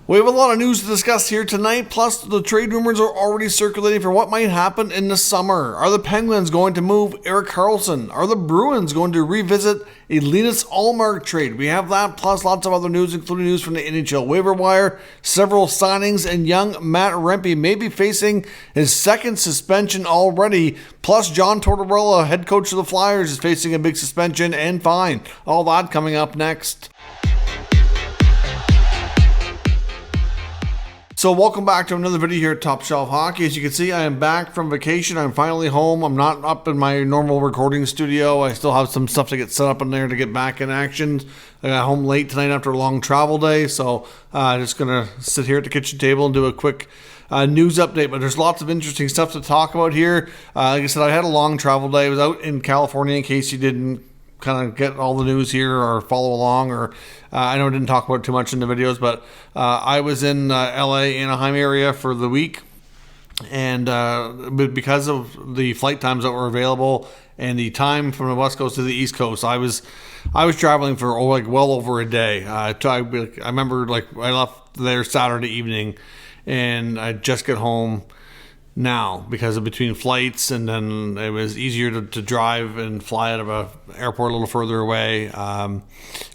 We have a lot of news to discuss here tonight, plus the trade rumors are already circulating for what might happen in the summer. Are the Penguins going to move Erik Karlsson? Are the Bruins going to revisit a Linus Ullmark trade? We have that, plus lots of other news, including news from the NHL waiver wire, several signings, and young Matt Rempe may be facing his second suspension already. Plus, John Tortorella, head coach of the Flyers, is facing a big suspension and fine. All that coming up next. So welcome back to another video here at Top Shelf Hockey. As you can see, I am back from vacation. I'm finally home. I'm not up in my normal recording studio. I still have some stuff to get set up in there to get back in action. I got home late tonight after a long travel day, so just going to sit here at the kitchen table and do a quick news update. But there's lots of interesting stuff to talk about here. Like I said, I had a long travel day. I was out in California, in case you didn't kind of get all the news here or follow along, or I know I didn't talk about it too much in the videos, but I was in LA, Anaheim area for the week, and because of the flight times that were available and the time from the West Coast to the East Coast, I was traveling for well over a day. I remember I left there Saturday evening, and I just get home now because of between flights, and then it was easier to drive and fly out of a airport a little further away. I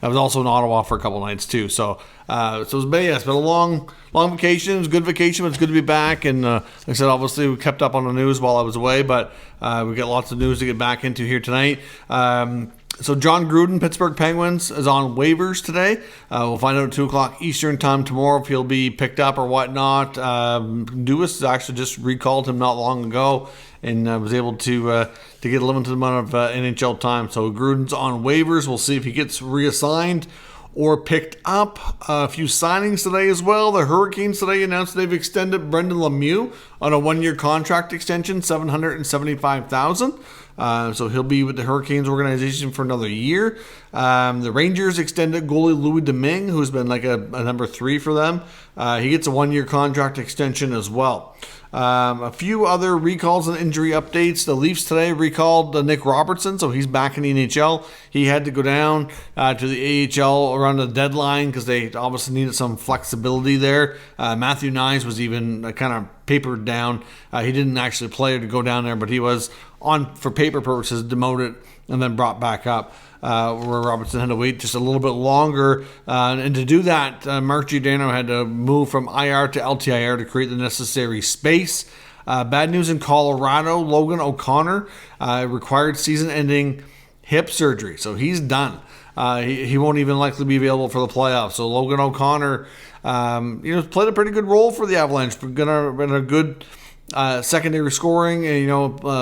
was also in Ottawa for a couple nights too, so it's been a long vacation. It was a good vacation, but it's good to be back. And like I said, obviously we kept up on the news while I was away, but we got lots of news to get back into here tonight. So John Gruden, Pittsburgh Penguins, is on waivers today. We'll find out at 2 o'clock Eastern time tomorrow if he'll be picked up or whatnot. Dufour actually just recalled him not long ago and was able to get a limited amount of NHL time. So Gruden's on waivers. We'll see if he gets reassigned or picked up. A few signings today as well. The Hurricanes today announced they've extended Brendan Lemieux on a 1-year contract extension, $775,000. So he'll be with the Hurricanes organization for another year. The Rangers extended goalie Louis Domingue, who's been like a number 3 for them. He gets a 1-year contract extension as well. A few other recalls and injury updates. The Leafs today recalled Nick Robertson, so he's back in the NHL. He had to go down to the AHL around the deadline because they obviously needed some flexibility there. Matthew Nyes was even kind of papered down. He didn't actually play to go down there, but he was on for paper purposes demoted and then brought back up. Where Robertson had to wait just a little bit longer. And to do that, Mark Giordano had to move from IR to LTIR to create the necessary space. Bad news in Colorado. Logan O'Connor required season-ending hip surgery, so he's done. He won't even likely be available for the playoffs. So Logan O'Connor, played a pretty good role for the Avalanche. Been a good secondary scoring, and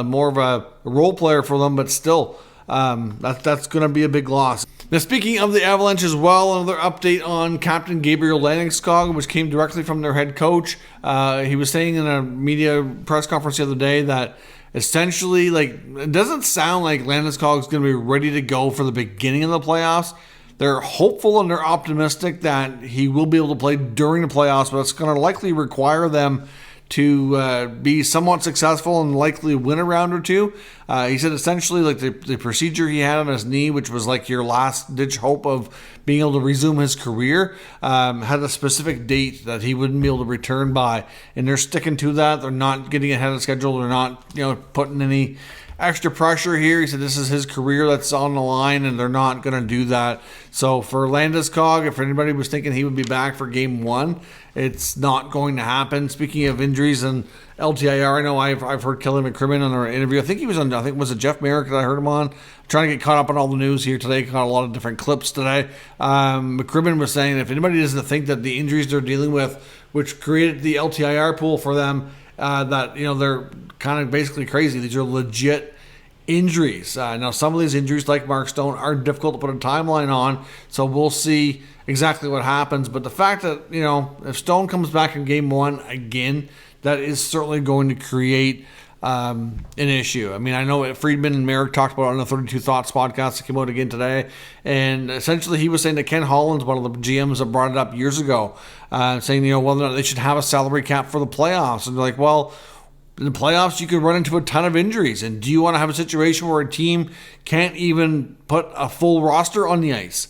more of a role player for them, but still. That's going to be a big loss. Now, speaking of the Avalanche as well, another update on Captain Gabriel Landeskog, which came directly from their head coach. He was saying in a media press conference the other day that essentially, it doesn't sound like Landeskog is going to be ready to go for the beginning of the playoffs. They're hopeful and they're optimistic that he will be able to play during the playoffs, but it's going to likely require them to be somewhat successful and likely win a round or two. He said essentially the procedure he had on his knee, which was like your last ditch hope of being able to resume his career, had a specific date that he wouldn't be able to return by, and they're sticking to that. They're not getting ahead of schedule. They're not putting any extra pressure here. He said this is his career that's on the line, and they're not going to do that. So for Landeskog, if anybody was thinking he would be back for Game 1, it's not going to happen. Speaking of injuries and LTIR, I know I've heard Kelly McCrimmon on our interview. I think he was on, was it Jeff Merrick that I heard him on? I'm trying to get caught up on all the news here today. Caught a lot of different clips today. McCrimmon was saying if anybody doesn't think that the injuries they're dealing with, which created the LTIR pool for them, that they're kind of basically crazy. These are legit injuries. Now, some of these injuries, like Mark Stone, are difficult to put a timeline on, so we'll see exactly what happens. But the fact that, if Stone comes back in Game 1 again, that is certainly going to create an issue. I mean, I know Friedman and Merrick talked about it on the 32 Thoughts podcast that came out again today, and essentially he was saying that Ken Holland's one of the GMs that brought it up years ago, saying, whether or not they should have a salary cap for the playoffs. And they're like, well, in the playoffs, you could run into a ton of injuries. And do you want to have a situation where a team can't even put a full roster on the ice?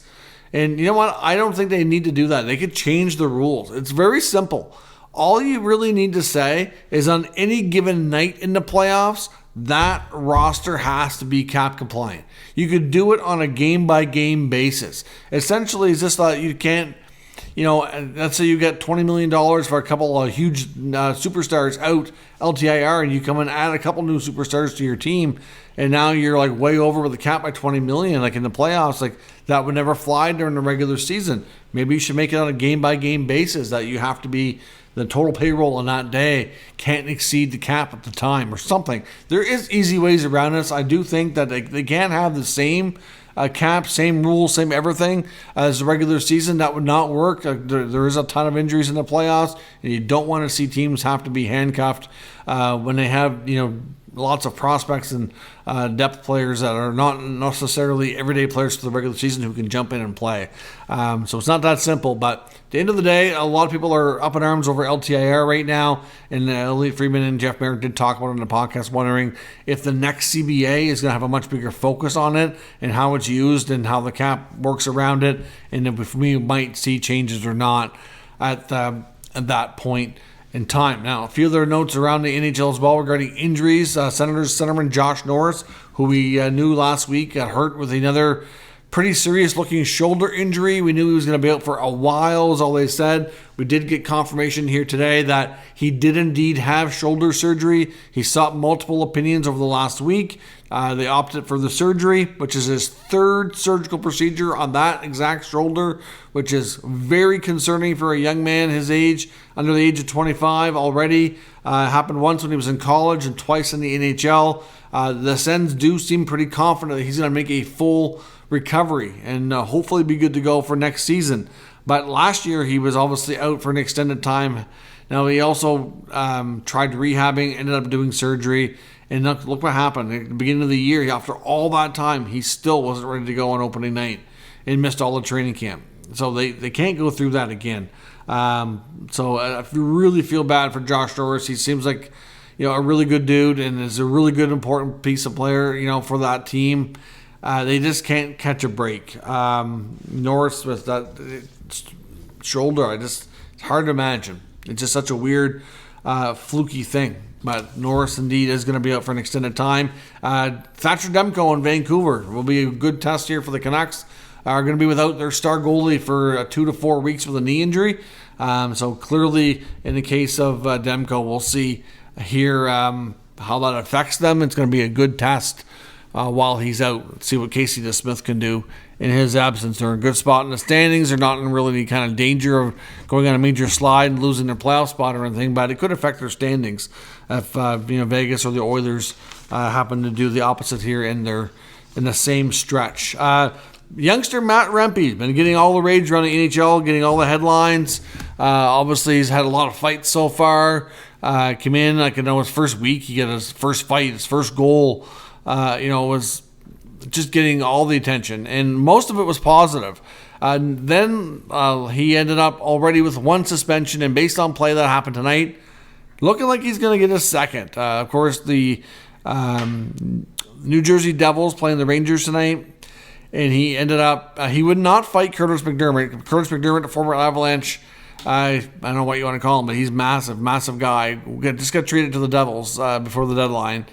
And you know what? I don't think they need to do that. They could change the rules. It's very simple. All you really need to say is on any given night in the playoffs, that roster has to be cap compliant. You could do it on a game-by-game basis. Essentially, it's just that you can't, let's say you get $20 million for a couple of huge superstars out LTIR, and you come and add a couple new superstars to your team, and now you're like way over with the cap by $20 million. Like in the playoffs, like that would never fly during the regular season. Maybe you should make it on a game-by-game basis that you have to be the total payroll on that day can't exceed the cap at the time or something. There is easy ways around this. I do think that they can't have the same cap, same rules, same everything as the regular season. That would not work. There is a ton of injuries in the playoffs, and you don't want to see teams have to be handcuffed when they have, lots of prospects and depth players that are not necessarily everyday players for the regular season who can jump in and play. So it's not that simple, but at the end of the day, a lot of people are up in arms over LTIR right now, and Elliot Friedman and Jeff Merrick did talk about it in the podcast, wondering if the next CBA is going to have a much bigger focus on it and how it's used and how the cap works around it, and if we might see changes or not at that point in time. Now, a few other notes around the NHL as well regarding injuries. Senators centerman Josh Norris, who we knew last week, got hurt with another pretty serious-looking shoulder injury. We knew he was going to be out for a while, is all they said. We did get confirmation here today that he did indeed have shoulder surgery. He sought multiple opinions over the last week. They opted for the surgery, which is his third surgical procedure on that exact shoulder, which is very concerning for a young man his age, under the age of 25 already. Happened once when he was in college and twice in the NHL. The Sens do seem pretty confident that he's going to make a full recovery and hopefully be good to go for next season. But last year he was obviously out for an extended time. Now he also tried rehabbing, ended up doing surgery, and look what happened. At the beginning of the year, after all that time, he still wasn't ready to go on opening night and missed all the training camp. So they can't go through that again. So I really feel bad for Josh Norris. He seems like a really good dude and is a really good important piece of player for that team. They just can't catch a break. Norris with that shoulder, it's hard to imagine. It's just such a weird, fluky thing. But Norris indeed is going to be out for an extended time. Thatcher Demko in Vancouver will be a good test here for the Canucks. Are going to be without their star goalie for 2 to 4 weeks with a knee injury. So clearly, in the case of Demko, we'll see here how that affects them. It's going to be a good test while he's out. Let's see what Casey DeSmith can do in his absence. They're in a good spot in the standings. They're not in really any kind of danger of going on a major slide and losing their playoff spot or anything, but it could affect their standings if Vegas or the Oilers happen to do the opposite here in the same stretch. Youngster Matt Rempe has been getting all the rage around the NHL, getting all the headlines. Obviously, he's had a lot of fights so far. Came in, his first week, he got his first fight, his first goal. Was just getting all the attention, and most of it was positive. Then he ended up already with one suspension, and based on play that happened tonight, looking like he's going to get a second. Of course, the New Jersey Devils playing the Rangers tonight, and he ended up, he would not fight Curtis McDermott. Curtis McDermott, the former Avalanche, I don't know what you want to call him, but he's massive guy. Just got traded to the Devils before the deadline.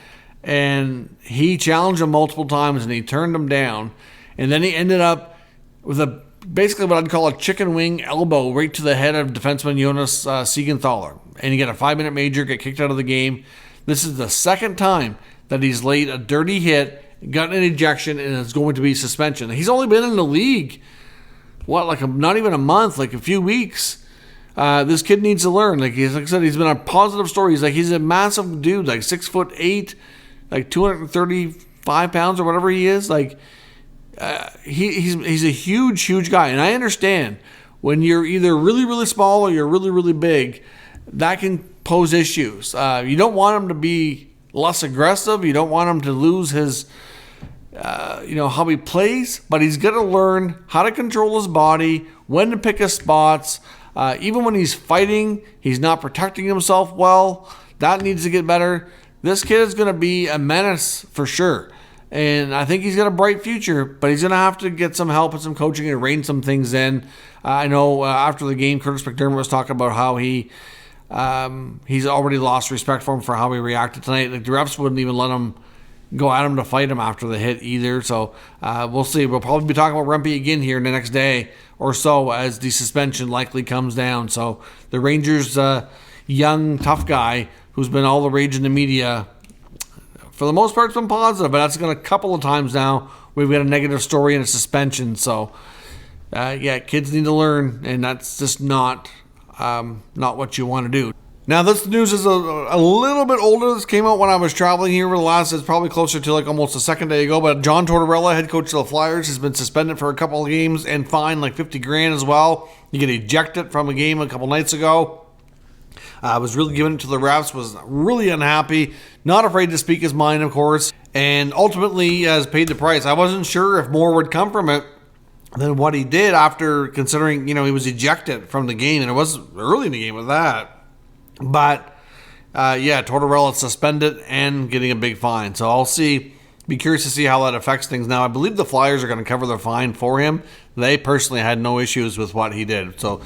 And he challenged him multiple times, and he turned him down. And then he ended up with basically what I'd call a chicken wing elbow right to the head of defenseman Jonas Siegenthaler. And he got a 5-minute major, got kicked out of the game. This is the second time that he's laid a dirty hit, got an ejection, and is going to be suspension. He's only been in the league, not even a month, a few weeks. This kid needs to learn. Like I said, he's been a positive story. He's a massive dude, 6'8", 235 pounds or whatever he is. He's a huge guy. And I understand when you're either really, really small or you're really, really big, that can pose issues. You don't want him to be less aggressive. You don't want him to lose his, how he plays. But he's got to learn how to control his body, when to pick his spots. Even when he's fighting, he's not protecting himself well. That needs to get better. This kid is going to be a menace for sure. And I think he's got a bright future, but he's going to have to get some help and some coaching and rein some things in. I know after the game, Curtis McDermott was talking about how he's already lost respect for him for how he reacted tonight. Like, the refs wouldn't even let him go at him to fight him after the hit either. So we'll see. We'll probably be talking about Rempe again here in the next day or so as the suspension likely comes down. So the Rangers' young, tough guy who's been all the rage in the media, for the most part, it's been positive, but that's going a couple of times now. We've got a negative story and a suspension. So, kids need to learn, and that's just not what you want to do. Now, this news is a little bit older. This came out when I was traveling here over the last, it's probably closer to like almost a second day ago, but John Tortorella, head coach of the Flyers, has been suspended for a couple of games and fined like $50,000 as well. You get ejected from a game a couple nights ago. Was really giving it to the refs, was really unhappy, not afraid to speak his mind, of course, and ultimately has paid the price. I wasn't sure if more would come from it than what he did after considering, he was ejected from the game, and it was early in the game with that. But, Tortorella suspended and getting a big fine. So I'll be curious to see how that affects things. Now, I believe the Flyers are going to cover their fine for him. They personally had no issues with what he did. So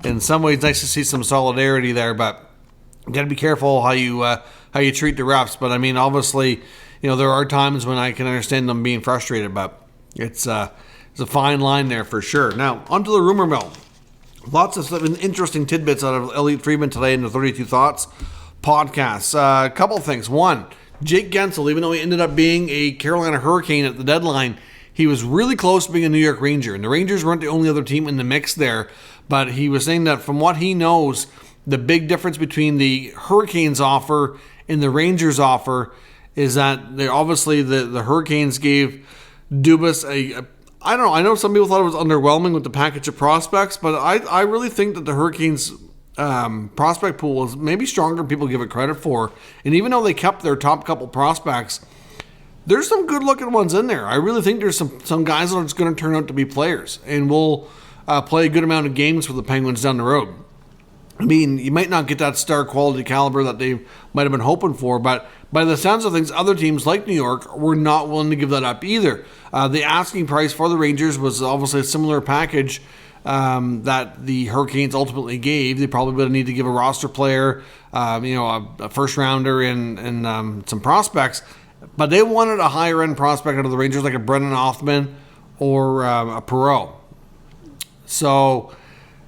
in some ways, nice to see some solidarity there, but you got to be careful how you treat the refs. But I mean, obviously, there are times when I can understand them being frustrated, but it's a fine line there for sure. Now, onto the rumor mill. Lots of interesting tidbits out of Elliot Friedman today in the 32 Thoughts podcast. A couple of things. One, Jake Guentzel, even though he ended up being a Carolina Hurricane at the deadline, he was really close to being a New York Ranger, and the Rangers weren't the only other team in the mix there. But he was saying that from what he knows, the big difference between the Hurricanes offer and the Rangers offer is that they obviously the Hurricanes gave Dubas I don't know. I know some people thought it was underwhelming with the package of prospects, but I really think that the Hurricanes prospect pool is maybe stronger than people give it credit for. And even though they kept their top couple prospects, there's some good-looking ones in there. I really think there's some guys that are just going to turn out to be players and will play a good amount of games for the Penguins down the road. I mean, you might not get that star quality caliber that they might have been hoping for, but by the sounds of things, other teams like New York were not willing to give that up either. The asking price for the Rangers was obviously a similar package that the Hurricanes ultimately gave. They probably would need to give a roster player, a first rounder and some prospects, but they wanted a higher end prospect out of the Rangers, like a Brennan Othmann or a Perreault. So,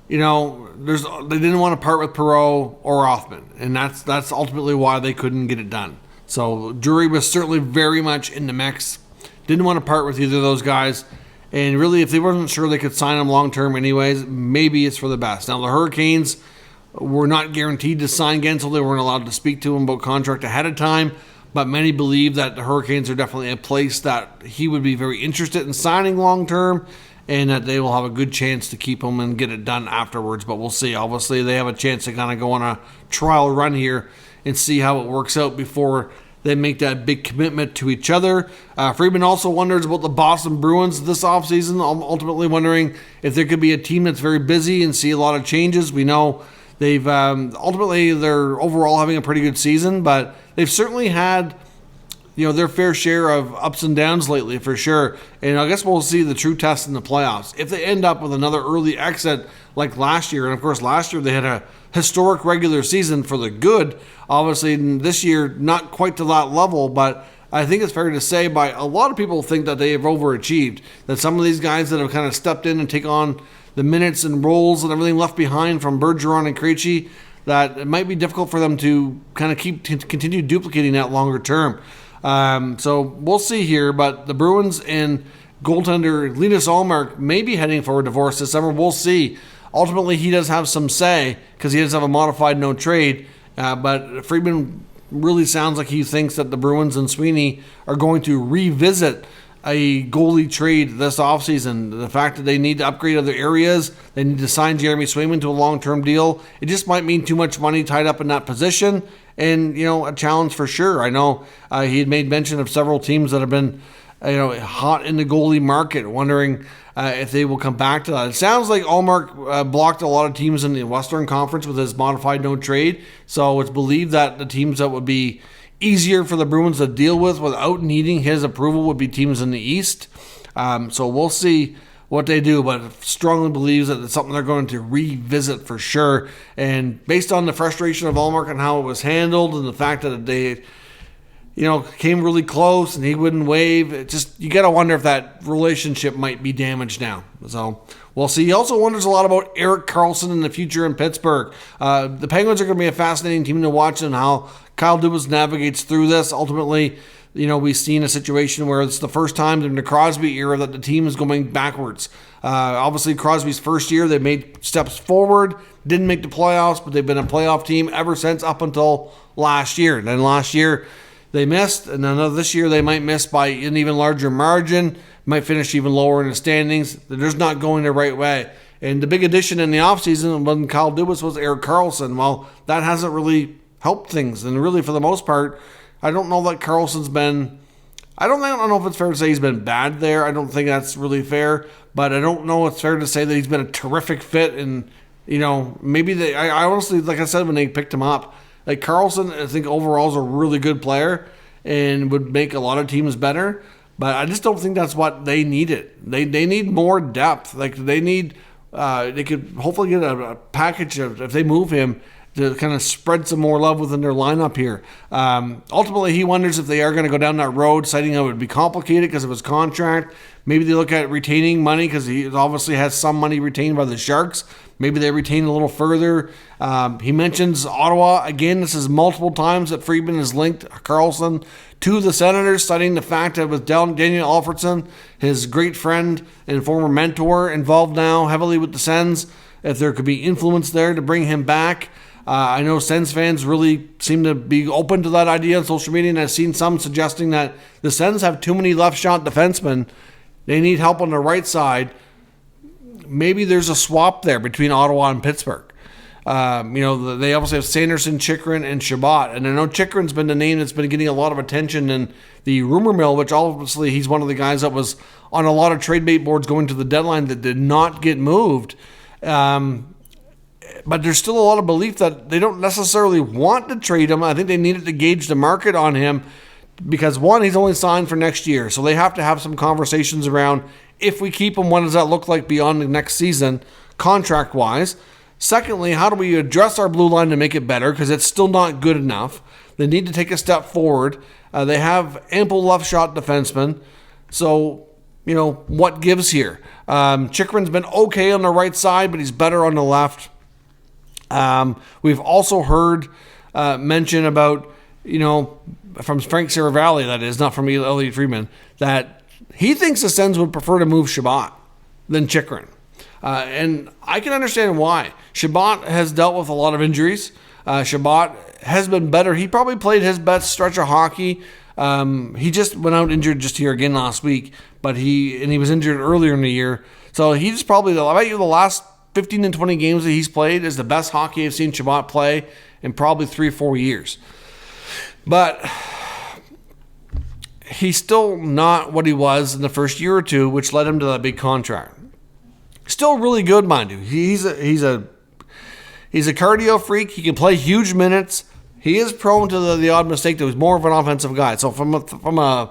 they didn't want to part with Perreault or Othmann, and that's ultimately why they couldn't get it done. So Drury was certainly very much in the mix. Didn't want to part with either of those guys, and really, if they weren't sure they could sign them long term anyways, maybe it's for the best. Now the Hurricanes were not guaranteed to sign Guentzel. They weren't allowed to speak to him about contract ahead of time, but many believe that the Hurricanes are definitely a place that he would be very interested in signing long term, and that they will have a good chance to keep him and get it done afterwards. But we'll see. Obviously, they have a chance to kind of go on a trial run here and see how it works out before they make that big commitment to each other. Friedman also wonders about the Boston Bruins this offseason, ultimately wondering if there could be a team that's very busy and see a lot of changes. We know they've ultimately they're overall having a pretty good season, but they've certainly had their fair share of ups and downs lately for sure. And I guess we'll see the true test in the playoffs. If they end up with another early exit like last year, and of course last year they had a historic regular season for the good. Obviously this year, not quite to that level, but I think it's fair to say by a lot of people think that they have overachieved, that some of these guys that have kind of stepped in and take on the minutes and roles and everything left behind from Bergeron and Krejci, that it might be difficult for them to kind of continue duplicating that longer term. So we'll see here, but the Bruins and goaltender Linus Ullmark may be heading for a divorce this summer. We'll see. Ultimately, he does have some say because he does have a modified no trade, but Friedman really sounds like he thinks that the Bruins and Sweeney are going to revisit a goalie trade this offseason. The fact that they need to upgrade other areas, they need to sign Jeremy Swayman to a long-term deal, it just might mean too much money tied up in that position. And, a challenge for sure. I know he had made mention of several teams that have been, hot in the goalie market, wondering if they will come back to that. It sounds like Ullmark blocked a lot of teams in the Western Conference with his modified no trade. So it's believed that the teams that would be easier for the Bruins to deal with without needing his approval would be teams in the East. So we'll see what they do, but strongly believes that it's something they're going to revisit for sure. And based on the frustration of Allmark and how it was handled and the fact that they came really close and he wouldn't waive. It just, you got to wonder if that relationship might be damaged now. So we'll see. He also wonders a lot about Erik Karlsson in the future in Pittsburgh. The Penguins are going to be a fascinating team to watch and how Kyle Dubas navigates through this. Ultimately, we've seen a situation where it's the first time in the Crosby era that the team is going backwards. Obviously, Crosby's first year, they made steps forward, didn't make the playoffs, but they've been a playoff team ever since up until last year. And then last year, they missed, and then this year they might miss by an even larger margin, might finish even lower in the standings. They're just not going the right way. And the big addition in the offseason when Kyle Dubas was Erik Karlsson. Well, that hasn't really helped things. And really, for the most part, I don't know that Karlsson's been... I don't know if it's fair to say he's been bad there. I don't think that's really fair. But I don't know if it's fair to say that he's been a terrific fit. And, maybe I honestly, like I said, when they picked him up, like Karlsson, I think overall is a really good player and would make a lot of teams better. But I just don't think that's what they needed. They need more depth. Like they could hopefully get a package of, if they move him, to kind of spread some more love within their lineup here. Ultimately, he wonders if they are going to go down that road, citing how it would be complicated because of his contract. Maybe they look at retaining money because he obviously has some money retained by the Sharks. Maybe they retain a little further. He mentions Ottawa. Again, this is multiple times that Friedman has linked Karlsson to the Senators, citing the fact that with Daniel Alfredsson, his great friend and former mentor, involved now heavily with the Sens, if there could be influence there to bring him back. I know Sens fans really seem to be open to that idea on social media, and I've seen some suggesting that the Sens have too many left-shot defensemen. They need help on the right side. Maybe there's a swap there between Ottawa and Pittsburgh. They obviously have Sanderson, Chychrun, and Chabot. And I know Chychrun's been the name that's been getting a lot of attention in the rumor mill, which obviously he's one of the guys that was on a lot of trade bait boards going to the deadline that did not get moved. But there's still a lot of belief that they don't necessarily want to trade him. I think they needed to gauge the market on him because, one, he's only signed for next year. So they have to have some conversations around, if we keep him, what does that look like beyond the next season, contract-wise? Secondly, how do we address our blue line to make it better? Because it's still not good enough. They need to take a step forward. They have ample left-shot defensemen. So, what gives here? Chychrun's been okay on the right side, but he's better on the left. We've also heard mention about, from Frank Saravalli, that is, not from Elliot Friedman, that he thinks the Sens would prefer to move Chabot than Chychrun. And I can understand why. Chabot has dealt with a lot of injuries. Chabot has been better. He probably played his best stretch of hockey. He just went out injured just here again last week, but he was injured earlier in the year. So he's probably, I bet you the last 15 and 20 games that he's played is the best hockey I've seen Chabot play in probably 3 or 4 years. But he's still not what he was in the first year or two, which led him to that big contract. Still really good, mind you. He's a cardio freak. He can play huge minutes. He is prone to the odd mistake, though. He's more of an offensive guy. So from a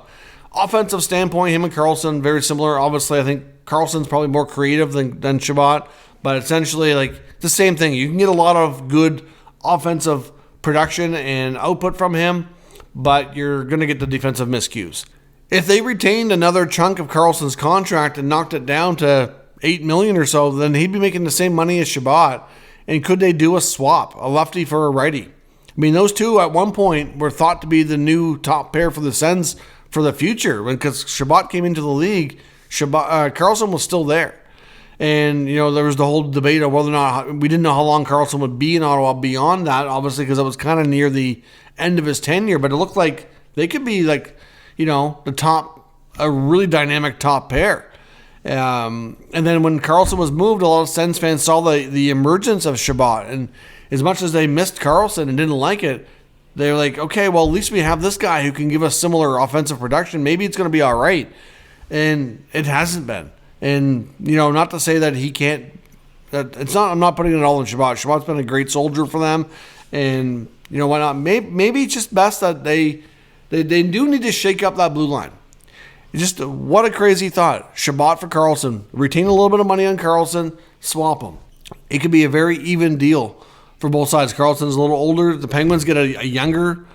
offensive standpoint, him and Karlsson, very similar. Obviously, I think Karlsson's probably more creative than Chabot. But essentially, like, the same thing. You can get a lot of good offensive production and output from him, but you're going to get the defensive miscues. If they retained another chunk of Karlsson's contract and knocked it down to $8 million or so, then he'd be making the same money as Chabot. And could they do a swap, a lefty for a righty? I mean, those two at one point were thought to be the new top pair for the Sens for the future. Because Chabot came into the league, Karlsson was still there. And, there was the whole debate of whether or not, we didn't know how long Karlsson would be in Ottawa beyond that, obviously, because it was kind of near the end of his tenure. But it looked like they could be a really dynamic top pair. And then when Karlsson was moved, a lot of Sens fans saw the emergence of Chabot. And as much as they missed Karlsson and didn't like it, they were like, okay, well, at least we have this guy who can give us similar offensive production. Maybe it's going to be all right. And it hasn't been. And, not to say that he can't, I'm not putting it all in Chabot. Chabot's been a great soldier for them. And, you know, why not? Maybe it's just best that they do need to shake up that blue line. Just what a crazy thought. Chabot for Karlsson. Retain a little bit of money on Karlsson. Swap him. It could be a very even deal for both sides. Karlsson's a little older. The Penguins get a younger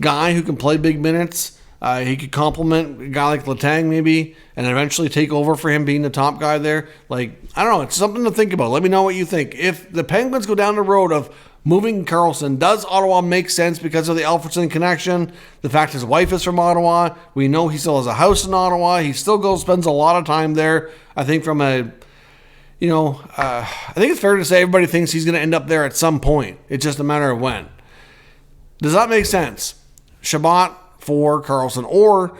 guy who can play big minutes. He could complement a guy like Letang maybe and eventually take over for him being the top guy there. Like, I don't know. It's something to think about. Let me know what you think. If the Penguins go down the road of moving Karlsson, does Ottawa make sense because of the Alfredsson connection? The fact his wife is from Ottawa. We know he still has a house in Ottawa. He still spends a lot of time there. I think from a, you know, I think it's fair to say everybody thinks he's going to end up there at some point. It's just a matter of when. Does that make sense? Chabot for Karlsson, or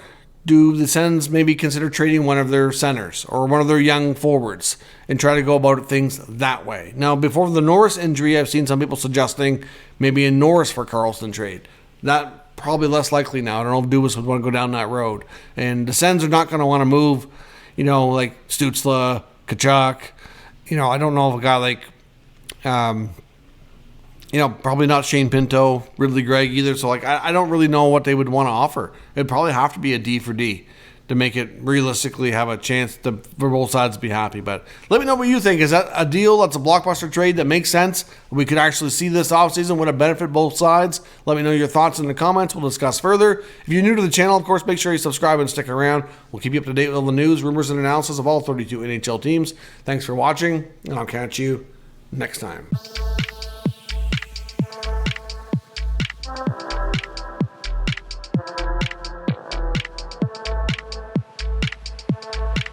do the Sens maybe consider trading one of their centers or one of their young forwards and try to go about things that way? Now, before the Norris injury, I've seen some people suggesting maybe a Norris for Karlsson trade. That probably less likely now. I don't know if Dubas would want to go down that road. And the Sens are not going to want to move, you know, like Stützle, Tkachuk. You know, I don't know if a guy like, you know, probably not Shane Pinto, Ridley Gregg either. So, like, I don't really know what they would want to offer. It'd probably have to be a D for D to make it realistically have a chance for both sides to be happy. But let me know what you think. Is that a deal that's a blockbuster trade that makes sense? We could actually see this offseason. Would it benefit both sides? Let me know your thoughts in the comments. We'll discuss further. If you're new to the channel, of course, make sure you subscribe and stick around. We'll keep you up to date with all the news, rumors, and analysis of all 32 NHL teams. Thanks for watching, and I'll catch you next time.